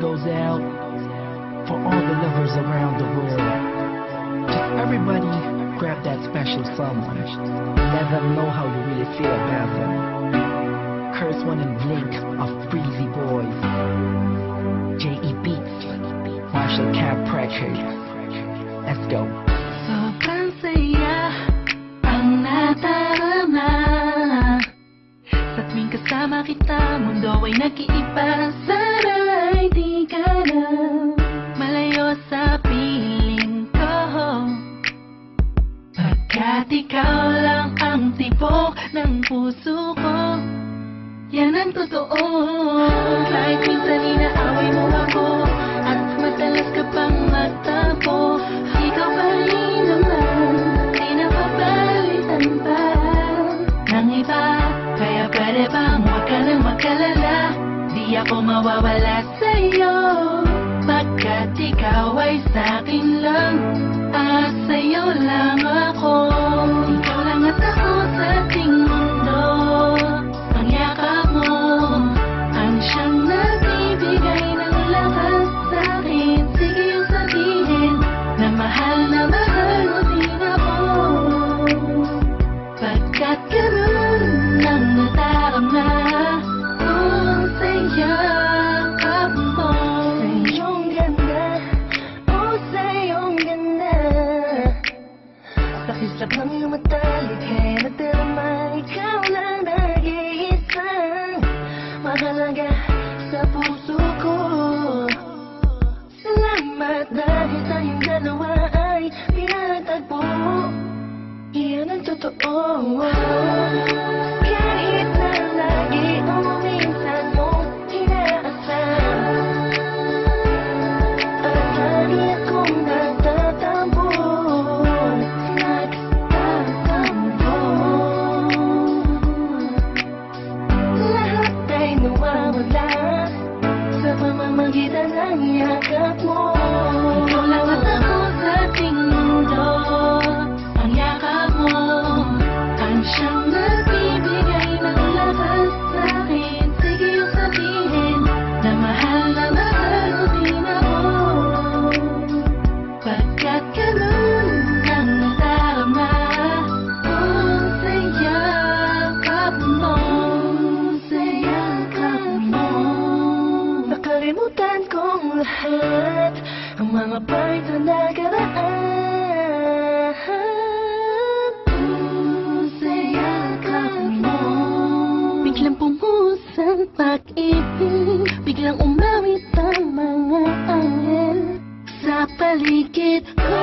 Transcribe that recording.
goes out for all the lovers around the world. Just everybody grab that special someone. Let them know how you really feel about them. Curse One and Blink of Breezy Boys. J.E. Beats, Marshall Camp Record. Let's go. Sobrang saya ang nadarama sa tuwing kasama kita, mundo ay nag-iiba. Sana'y di ka na malayo sa piling ko, pagkat ikaw lang ang tibok ng puso ko. Yan ang totoo. Kahit minsan inaaway mo ako at madalas ka pang magtampo, ikaw pa rin naman, di napapalitan pa ng iba. Kaya pwede bang huwag ka nang mag-alala, di ako mawawala sa'yo, pagkat ikaw ay sa'kin lang at sa'yo lang ako. Ikaw lang at ako sa ating mundo. Ang yakap mo ang siyang nagbibigay ng lakas sa'kin. Sige yung sabihin na mahal mo din ako, pagkat ganun ang nadarama ko sa yakap mo. Sa iyong ganda, oh sa iyong ganda, sa kislap ng iyong mata, likhay nadarama, ikaw lang nag-iisang mahalaga sa puso ko. Salamat dahil tayong dalawa ay pinatagpo. Iyan ang totoo. Kahit na lagi o minsan mong inaasam, at lagi akong nagtatampo, nagtatampo. Lahat ay nawawala sa pamamagitan ng yakap mo. Ikaw lang at ako sa ating mundo. Ang yakap mo ang siyang nagbibigay ng lakas sa'kin. Sige yung sabihin na mahal mo din ako, pagkat ganun ang nadarama ko sa yakap mo, sa yakap mo. Nakalimutan kong lahat ang mga part na nakaraan. Sa yakap mo, biglang pumusang pag-ibig, biglang umawit ang mga anghel sa paligid ko.